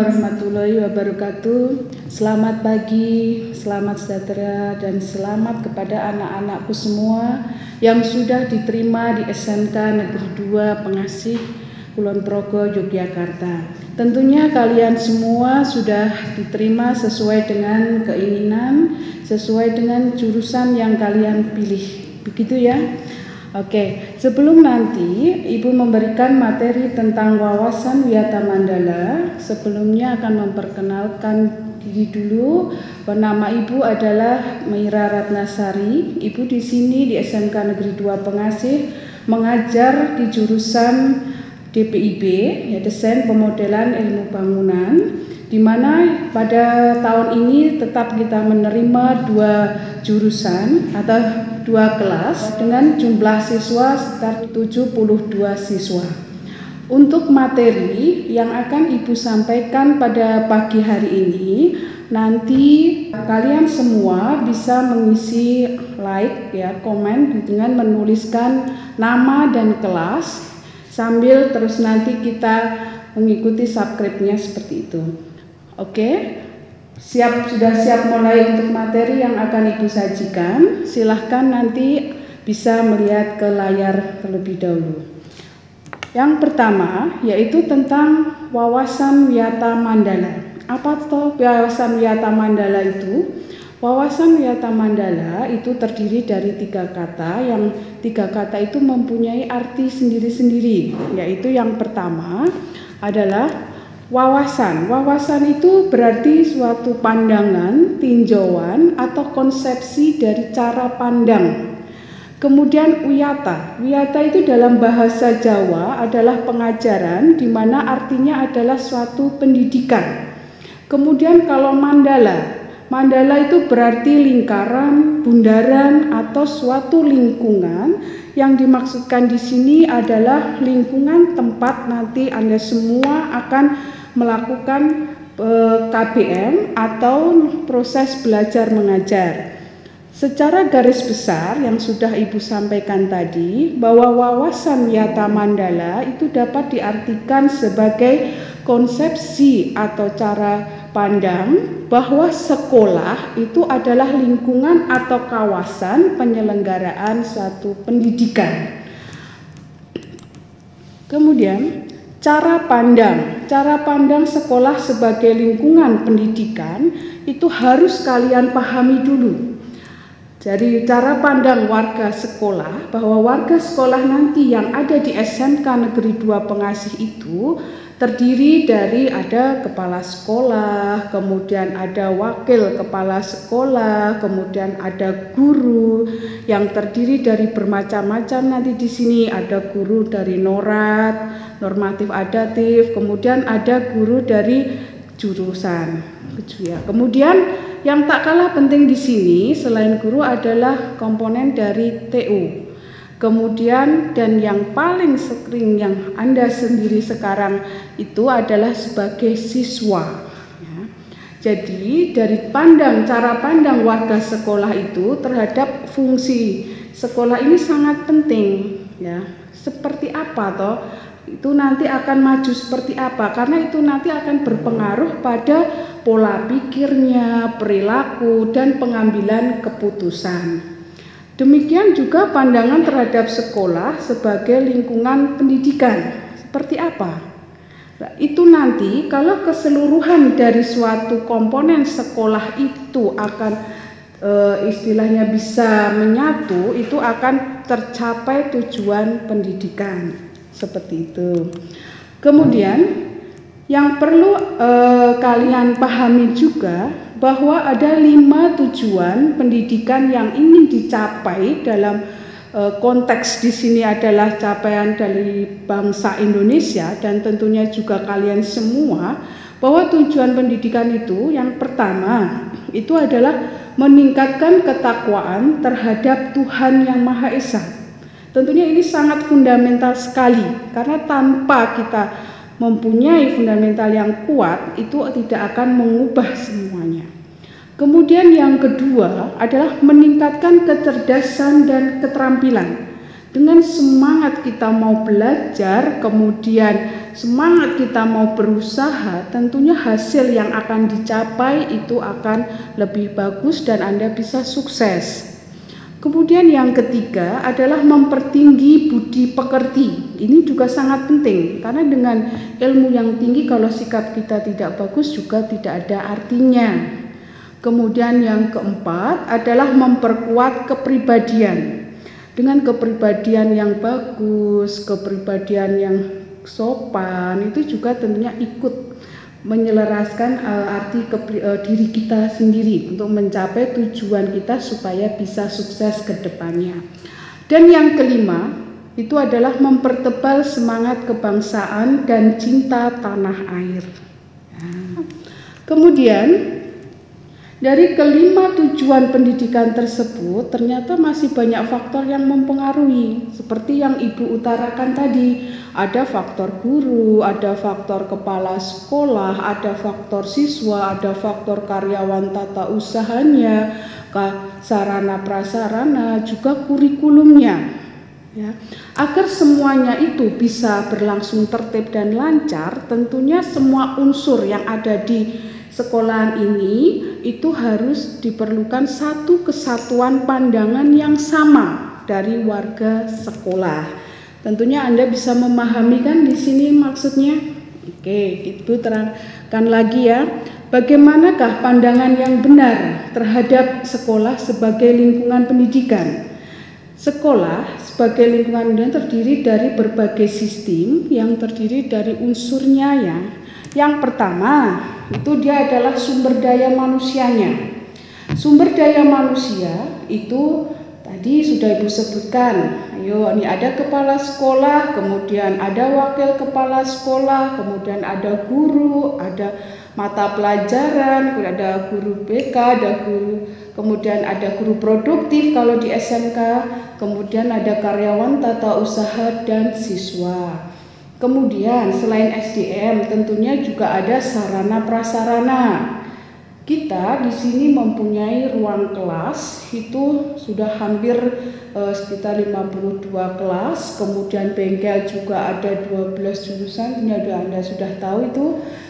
warahmatullahi wabarakatuh. Selamat pagi, selamat sejahtera, dan selamat kepada anak-anakku semua yang sudah diterima di SMK Negeri 2 Pengasih Kulon Progo, Yogyakarta. Tentunya kalian semua sudah diterima sesuai dengan keinginan, sesuai dengan jurusan yang kalian pilih. Begitu ya? Oke, sebelum nanti Ibu memberikan materi tentang wawasan Wiyata Mandala, sebelumnya akan memperkenalkan diri dulu. Nama Ibu adalah Meira Ratnasari. Ibu di sini di SMK Negeri 2 Pengasih mengajar di jurusan DPIB, ya Desain Pemodelan Ilmu Bangunan, di mana pada tahun ini tetap kita menerima 2 jurusan atau 2 kelas dengan jumlah siswa sekitar 72 siswa. Untuk materi yang akan Ibu sampaikan pada pagi hari ini, nanti kalian semua bisa mengisi like ya, komen dengan menuliskan nama dan kelas, sambil terus nanti kita mengikuti subscribe-nya seperti itu. Oke? Sudah siap mulai untuk materi yang akan Ibu sajikan. Silahkan nanti bisa melihat ke layar terlebih dahulu. Yang pertama yaitu tentang wawasan Wiyata Mandala. Apa toh wawasan Wiyata Mandala itu? Wawasan Wiyata Mandala itu terdiri dari 3 kata, yang 3 kata itu mempunyai arti sendiri-sendiri. Yaitu yang pertama adalah wawasan. Wawasan itu berarti suatu pandangan, tinjauan, atau konsepsi dari cara pandang. Kemudian wiyata. Wiyata itu dalam bahasa Jawa adalah pengajaran, di mana artinya adalah suatu pendidikan. Kemudian kalau mandala. Mandala itu berarti lingkaran, bundaran, atau suatu lingkungan. Yang dimaksudkan di sini adalah lingkungan tempat nanti Anda semua akan melakukan KBM atau proses belajar mengajar. Secara garis besar yang sudah Ibu sampaikan tadi, bahwa wawasan Wiyata Mandala itu dapat diartikan sebagai konsepsi atau cara pandang bahwa sekolah itu adalah lingkungan atau kawasan penyelenggaraan suatu pendidikan. Kemudian cara pandang sekolah sebagai lingkungan pendidikan itu harus kalian pahami dulu. Jadi cara pandang warga sekolah, bahwa warga sekolah nanti yang ada di SMK Negeri 2 Pengasih itu terdiri dari ada kepala sekolah, kemudian ada wakil kepala sekolah, kemudian ada guru yang terdiri dari bermacam-macam. Nanti di sini ada guru dari norat, normatif adatif, kemudian ada guru dari jurusan. Kemudian yang tak kalah penting di sini selain guru adalah komponen dari TU. Kemudian dan yang paling sering yang Anda sendiri sekarang itu adalah sebagai siswa. Ya. Jadi dari cara pandang warga sekolah itu terhadap fungsi sekolah ini sangat penting. Ya. Seperti apa toh? Itu nanti akan maju seperti apa? Karena itu nanti akan berpengaruh pada pola pikirnya, perilaku, dan pengambilan keputusan. Demikian juga pandangan terhadap sekolah sebagai lingkungan pendidikan. Seperti apa? Nah, itu nanti kalau keseluruhan dari suatu komponen sekolah itu akan istilahnya bisa menyatu, itu akan tercapai tujuan pendidikan. Seperti itu. Kemudian yang perlu kalian pahami juga bahwa ada 5 tujuan pendidikan yang ingin dicapai dalam konteks di sini adalah capaian dari bangsa Indonesia dan tentunya juga kalian semua, bahwa tujuan pendidikan itu yang pertama itu adalah meningkatkan ketakwaan terhadap Tuhan Yang Maha Esa. Tentunya ini sangat fundamental sekali, karena tanpa kita mempunyai fundamental yang kuat itu tidak akan mengubah semuanya. Kemudian yang kedua adalah meningkatkan kecerdasan dan keterampilan. Dengan semangat kita mau belajar, kemudian semangat kita mau berusaha, tentunya hasil yang akan dicapai itu akan lebih bagus dan Anda bisa sukses. Kemudian yang ketiga adalah mempertinggi budi pekerti. Ini juga sangat penting, karena dengan ilmu yang tinggi kalau sikap kita tidak bagus juga tidak ada artinya. Kemudian yang keempat adalah memperkuat kepribadian. Dengan kepribadian yang bagus, kepribadian yang sopan, itu juga tentunya ikut menyelaraskan arti diri kita sendiri untuk mencapai tujuan kita supaya bisa sukses ke depannya. Dan yang kelima, itu adalah mempertebal semangat kebangsaan dan cinta tanah air. Nah, kemudian dari kelima tujuan pendidikan tersebut ternyata masih banyak faktor yang mempengaruhi. Seperti yang Ibu utarakan tadi, ada faktor guru, ada faktor kepala sekolah, ada faktor siswa, ada faktor karyawan tata usahanya, sarana prasarana, juga kurikulumnya. Ya, agar semuanya itu bisa berlangsung tertib dan lancar, tentunya semua unsur yang ada di sekolahan ini itu harus diperlukan satu kesatuan pandangan yang sama dari warga sekolah. Tentunya Anda bisa memahami kan di sini maksudnya? Oke, Ibu terangkan lagi ya. Bagaimanakah pandangan yang benar terhadap sekolah sebagai lingkungan pendidikan? Sekolah sebagai lingkungan pendidikan terdiri dari berbagai sistem yang terdiri dari unsurnya ya. Yang pertama, itu dia adalah sumber daya manusianya. Sumber daya manusia itu tadi sudah Ibu sebutkan. Ayo, ini ada kepala sekolah, kemudian ada wakil kepala sekolah, kemudian ada guru, ada mata pelajaran, ada guru BK, ada guru, kemudian ada guru produktif kalau di SMK, kemudian ada karyawan tata usaha dan siswa. Kemudian selain SDM tentunya juga ada sarana prasarana. Kita di sini mempunyai ruang kelas itu sudah hampir sekitar 52 kelas, kemudian bengkel juga ada 12 jurusan, ini Anda sudah tahu itu.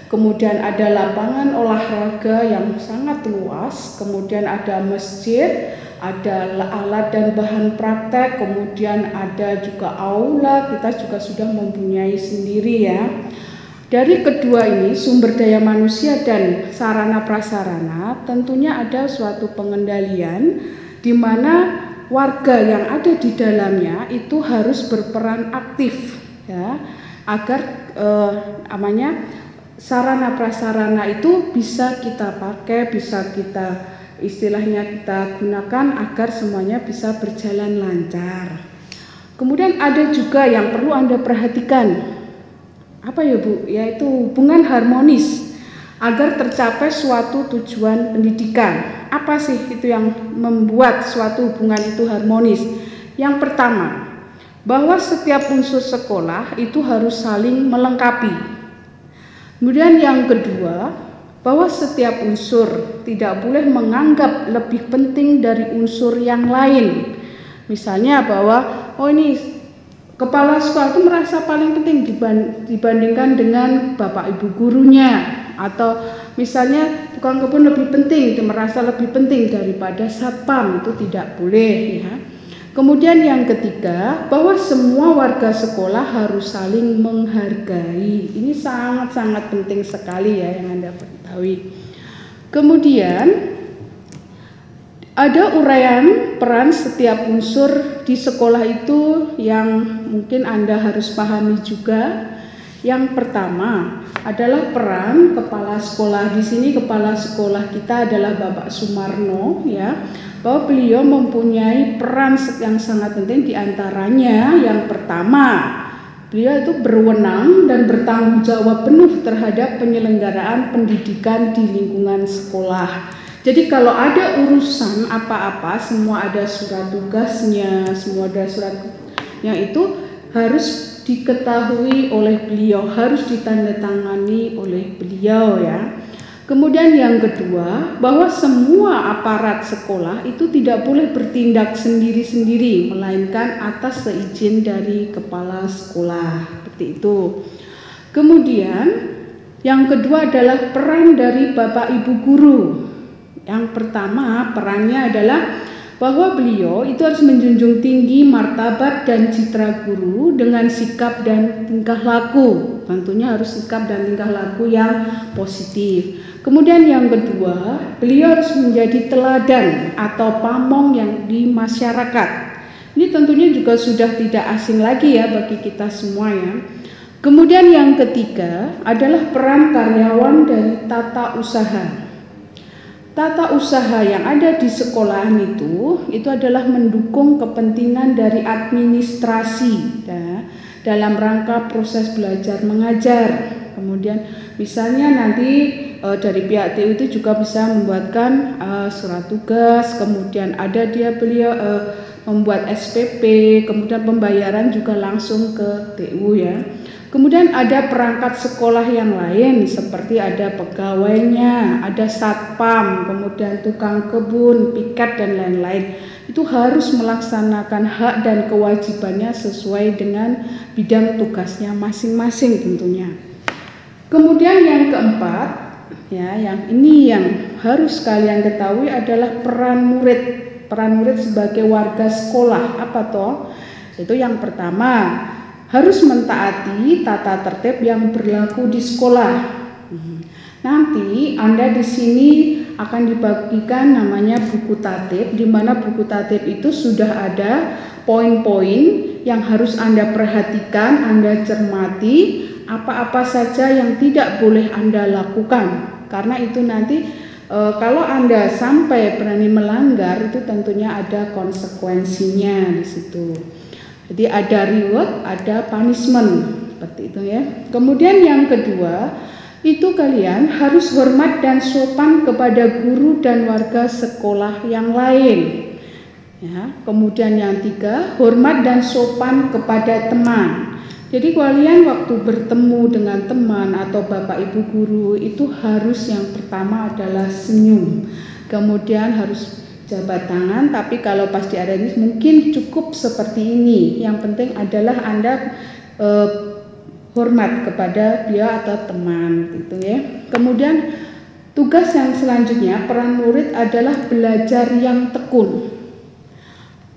Kemudian ada lapangan olahraga yang sangat luas, kemudian ada masjid, ada alat dan bahan praktek, kemudian ada juga aula, kita juga sudah mempunyai sendiri ya. Dari kedua ini, sumber daya manusia dan sarana prasarana, tentunya ada suatu pengendalian di mana warga yang ada di dalamnya itu harus berperan aktif ya, agar sarana prasarana itu bisa kita pakai, bisa kita istilahnya kita gunakan agar semuanya bisa berjalan lancar. Kemudian ada juga yang perlu Anda perhatikan. Apa ya Bu? Yaitu hubungan harmonis agar tercapai suatu tujuan pendidikan. Apa sih itu yang membuat suatu hubungan itu harmonis? Yang pertama, bahwa setiap unsur sekolah itu harus saling melengkapi. Kemudian yang kedua, bahwa setiap unsur tidak boleh menganggap lebih penting dari unsur yang lain. Misalnya bahwa ini kepala sekolah itu merasa paling penting dibandingkan dengan bapak ibu gurunya, atau misalnya tukang kebun lebih penting, merasa lebih penting daripada satpam, itu tidak boleh ya. Kemudian yang ketiga, bahwa semua warga sekolah harus saling menghargai. Ini sangat-sangat penting sekali ya yang Anda ketahui. Kemudian ada uraian peran setiap unsur di sekolah itu yang mungkin Anda harus pahami juga. Yang pertama adalah peran kepala sekolah. Di sini kepala sekolah kita adalah Bapak Sumarno ya. Bahwa beliau mempunyai peran yang sangat penting, diantaranya yang pertama, beliau itu berwenang dan bertanggung jawab penuh terhadap penyelenggaraan pendidikan di lingkungan sekolah. Jadi kalau ada urusan apa-apa, semua ada surat tugasnya, semua ada suratnya, itu harus diketahui oleh beliau, harus ditandatangani oleh beliau ya. Kemudian yang kedua, bahwa semua aparat sekolah itu tidak boleh bertindak sendiri-sendiri, melainkan atas seizin dari kepala sekolah. Seperti itu. Kemudian yang kedua adalah peran dari Bapak Ibu guru. Yang pertama, perannya adalah bahwa beliau itu harus menjunjung tinggi martabat dan citra guru dengan sikap dan tingkah laku. Tentunya harus sikap dan tingkah laku yang positif. Kemudian yang kedua, beliau harus menjadi teladan atau pamong yang di masyarakat. Ini tentunya juga sudah tidak asing lagi ya bagi kita semua ya. Kemudian yang ketiga adalah peran karyawan dari tata usaha. Tata usaha yang ada di sekolahan itu adalah mendukung kepentingan dari administrasi ya, dalam rangka proses belajar mengajar. Kemudian misalnya nanti dari pihak TU itu juga bisa membuatkan surat tugas, kemudian ada beliau membuat SPP, kemudian pembayaran juga langsung ke TU ya. Kemudian ada perangkat sekolah yang lain seperti ada pegawainya, ada satpam, kemudian tukang kebun, piket dan lain-lain. Itu harus melaksanakan hak dan kewajibannya sesuai dengan bidang tugasnya masing-masing tentunya. Kemudian yang keempat, ya, yang ini yang harus kalian ketahui adalah peran murid. Peran murid sebagai warga sekolah. Apa toh? Itu yang pertama, harus mentaati tata tertib yang berlaku di sekolah. Nanti Anda di sini akan dibagikan namanya buku tatib, di mana buku tatib itu sudah ada poin-poin yang harus Anda perhatikan, Anda cermati, apa-apa saja yang tidak boleh Anda lakukan. Karena itu nanti kalau Anda sampai berani melanggar itu tentunya ada konsekuensinya di situ. Jadi ada reward, ada punishment, seperti itu ya. Kemudian yang kedua, itu kalian harus hormat dan sopan kepada guru dan warga sekolah yang lain. Ya, kemudian yang tiga, hormat dan sopan kepada teman. Jadi kalian waktu bertemu dengan teman atau bapak ibu guru itu harus yang pertama adalah senyum. Kemudian harus jabat tangan, tapi kalau pas diadain mungkin cukup seperti ini. Yang penting adalah Anda hormat kepada dia atau teman gitu ya. Kemudian tugas yang selanjutnya, peran murid adalah belajar yang tekun.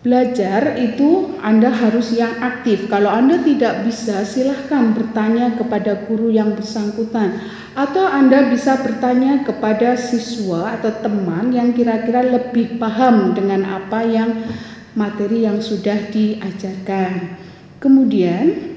Belajar itu Anda harus yang aktif. Kalau Anda tidak bisa, silahkan bertanya kepada guru yang bersangkutan. Atau Anda bisa bertanya kepada siswa atau teman yang kira-kira lebih paham dengan apa yang materi yang sudah diajarkan. Kemudian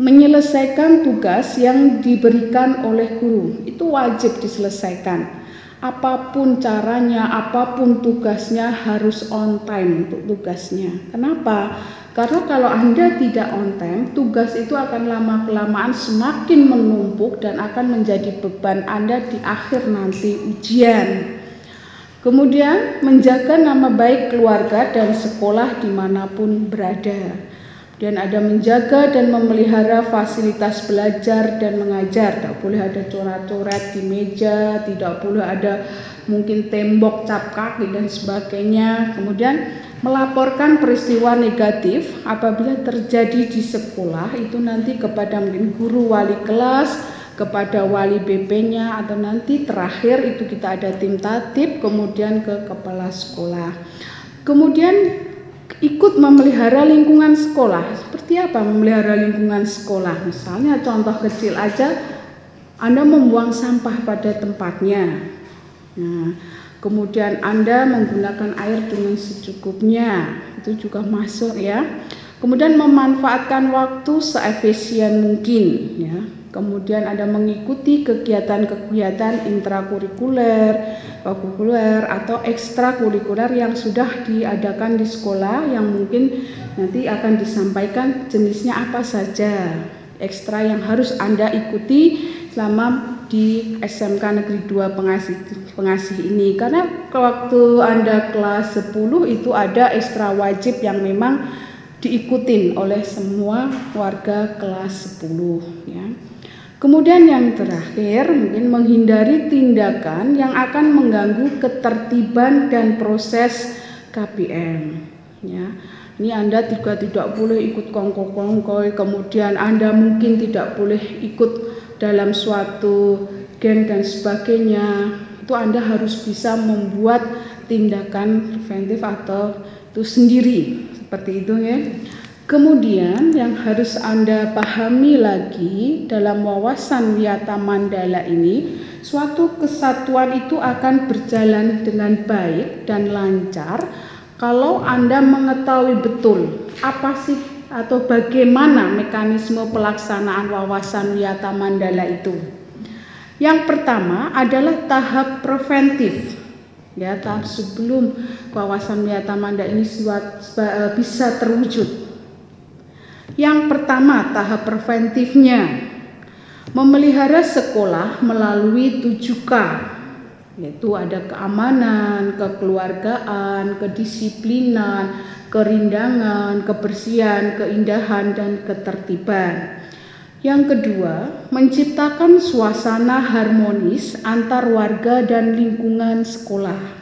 menyelesaikan tugas yang diberikan oleh guru. Itu wajib diselesaikan. Apapun caranya, apapun tugasnya harus on time untuk tugasnya. Kenapa? Karena kalau Anda tidak on time, tugas itu akan lama-kelamaan semakin menumpuk dan akan menjadi beban Anda di akhir nanti ujian. Kemudian menjaga nama baik keluarga dan sekolah dimanapun berada. Dan ada menjaga dan memelihara fasilitas belajar dan mengajar. Tidak boleh ada coret-coret di meja, tidak boleh ada mungkin tembok cap kaki dan sebagainya. Kemudian melaporkan peristiwa negatif apabila terjadi di sekolah itu nanti kepada mungkin guru wali kelas, kepada wali BP-nya, atau nanti terakhir itu kita ada tim tatib, kemudian ke kepala sekolah. Kemudian ikut memelihara lingkungan sekolah. Seperti apa memelihara lingkungan sekolah? Misalnya contoh kecil aja, Anda membuang sampah pada tempatnya. Nah, kemudian Anda menggunakan air dengan secukupnya, itu juga masuk ya. Kemudian memanfaatkan waktu seefisien mungkin ya. Kemudian Anda mengikuti kegiatan-kegiatan intrakurikuler, kurikuler atau ekstrakurikuler yang sudah diadakan di sekolah yang mungkin nanti akan disampaikan jenisnya apa saja. Ekstra yang harus Anda ikuti selama di SMK Negeri 2 Pengasih ini. Karena waktu Anda kelas 10 itu ada ekstra wajib yang memang diikutin oleh semua warga kelas 10 ya. Kemudian yang terakhir mungkin menghindari tindakan yang akan mengganggu ketertiban dan proses KPM. Ya, ini Anda tidak boleh ikut kongko-kongkoi, kemudian Anda mungkin tidak boleh ikut dalam suatu geng dan sebagainya. Itu Anda harus bisa membuat tindakan preventif atau itu sendiri seperti itu ya. Kemudian yang harus Anda pahami lagi dalam wawasan Wiyata Mandala ini, suatu kesatuan itu akan berjalan dengan baik dan lancar kalau Anda mengetahui betul apa sih atau bagaimana mekanisme pelaksanaan wawasan Wiyata Mandala itu. Yang pertama adalah tahap preventif. Ya, tahap sebelum wawasan Wiyata Mandala ini bisa terwujud. Yang pertama, tahap preventifnya memelihara sekolah melalui 7K, yaitu ada keamanan, kekeluargaan, kedisiplinan, kerindangan, kebersihan, keindahan, dan ketertiban. Yang kedua, menciptakan suasana harmonis antar warga dan lingkungan sekolah.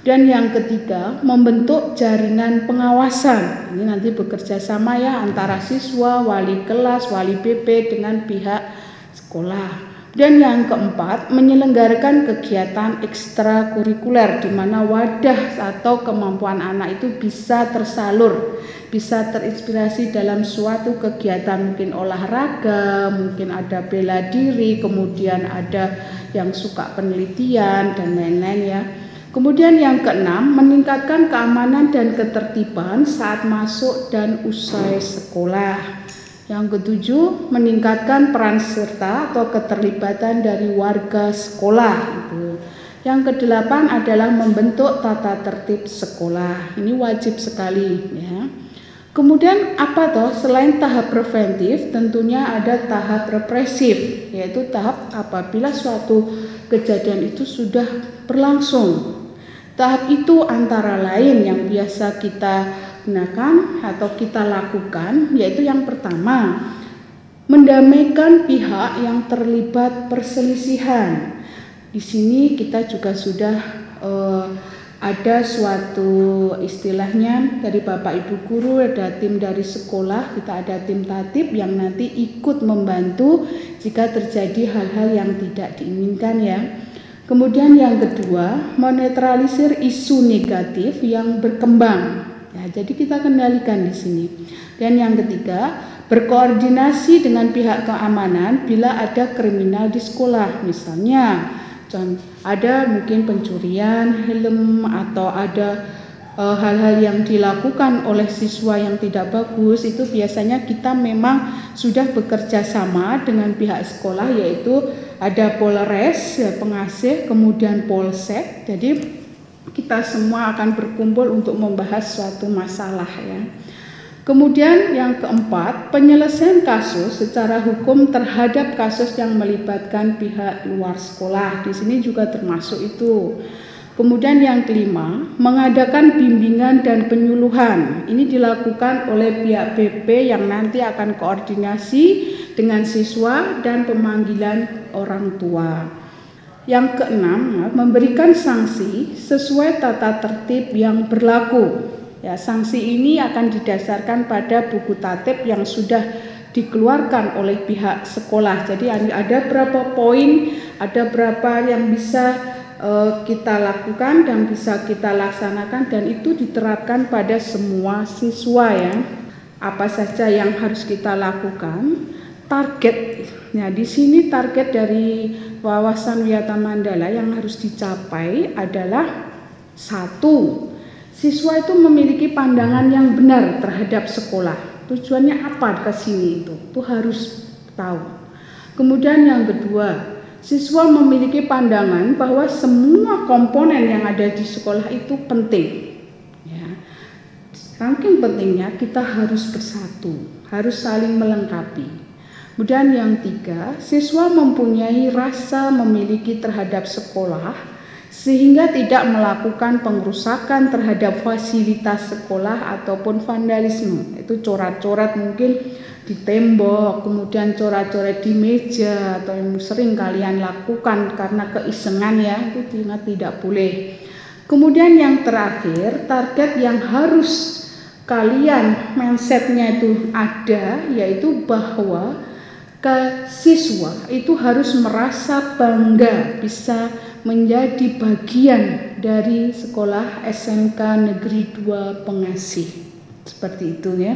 Dan yang ketiga, membentuk jaringan pengawasan. Ini nanti bekerja sama ya antara siswa, wali kelas, wali BP dengan pihak sekolah. Dan yang keempat, menyelenggarakan kegiatan ekstrakurikuler di mana wadah atau kemampuan anak itu bisa tersalur, bisa terinspirasi dalam suatu kegiatan, mungkin olahraga, mungkin ada bela diri, kemudian ada yang suka penelitian dan lain-lain ya. Kemudian yang keenam, meningkatkan keamanan dan ketertiban saat masuk dan usai sekolah. Yang ketujuh, meningkatkan peran serta atau keterlibatan dari warga sekolah. Yang kedelapan adalah membentuk tata tertib sekolah. Ini wajib sekali ya. Kemudian apa toh selain tahap preventif, tentunya ada tahap represif, yaitu tahap apabila suatu kejadian itu sudah berlangsung. Tahap itu antara lain yang biasa kita gunakan atau kita lakukan, yaitu yang pertama, mendamaikan pihak yang terlibat perselisihan. Di sini kita juga sudah ada suatu istilahnya dari Bapak Ibu guru, ada tim dari sekolah, kita ada tim tatib yang nanti ikut membantu jika terjadi hal-hal yang tidak diinginkan ya. Kemudian yang kedua, menetralisir isu negatif yang berkembang. Ya, jadi kita kendalikan di sini. Dan yang ketiga, berkoordinasi dengan pihak keamanan bila ada kriminal di sekolah. Misalnya, ada mungkin pencurian helm atau ada hal-hal yang dilakukan oleh siswa yang tidak bagus, itu biasanya kita memang sudah bekerja sama dengan pihak sekolah, yaitu ada Polres, ya, pengasih, kemudian Polsek. Jadi kita semua akan berkumpul untuk membahas suatu masalah ya. Kemudian yang keempat, penyelesaian kasus secara hukum terhadap kasus yang melibatkan pihak luar sekolah. Di sini juga termasuk itu. Kemudian yang kelima, mengadakan bimbingan dan penyuluhan. Ini dilakukan oleh pihak BP yang nanti akan koordinasi dengan siswa dan pemanggilan orang tua. Yang keenam, memberikan sanksi sesuai tata tertib yang berlaku. Ya, sanksi ini akan didasarkan pada buku tatib yang sudah dikeluarkan oleh pihak sekolah. Jadi ada berapa poin, ada berapa yang bisa kita lakukan dan bisa kita laksanakan, dan itu diterapkan pada semua siswa ya. Apa saja yang harus kita lakukan? Target. Nah, di sini target dari wawasan Wiyata Mandala yang harus dicapai adalah 1. Siswa itu memiliki pandangan yang benar terhadap sekolah. Tujuannya apa ke sini itu harus tahu. Kemudian yang kedua, siswa memiliki pandangan bahwa semua komponen yang ada di sekolah itu penting. Ya. Saking pentingnya kita harus bersatu, harus saling melengkapi. Kemudian yang tiga, siswa mempunyai rasa memiliki terhadap sekolah sehingga tidak melakukan pengrusakan terhadap fasilitas sekolah ataupun vandalisme. Itu coret-coret mungkin di tembok, kemudian coret-coret di meja, atau yang sering kalian lakukan karena keisengan ya, itu ingat tidak boleh. Kemudian yang terakhir, target yang harus kalian mindsetnya itu ada, yaitu bahwa siswa itu harus merasa bangga bisa menjadi bagian dari sekolah SMK Negeri 2 Pengasih. Seperti itu ya.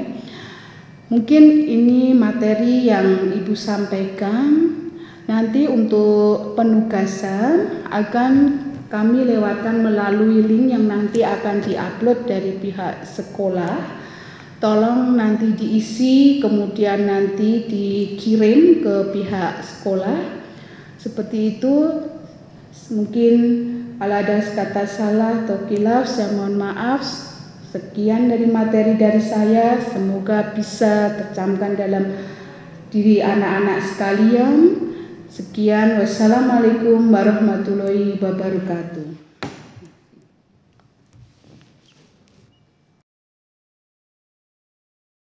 Mungkin ini materi yang Ibu sampaikan. Nanti untuk penugasan akan kami lewatkan melalui link yang nanti akan diupload dari pihak sekolah. Tolong nanti diisi, kemudian nanti dikirim ke pihak sekolah. Seperti itu. Mungkin kalau ada kata salah atau khilaf, saya mohon maaf. Sekian dari materi dari saya, semoga bisa tercamkan dalam diri anak-anak sekalian. Sekian, wassalamualaikum warahmatullahi wabarakatuh.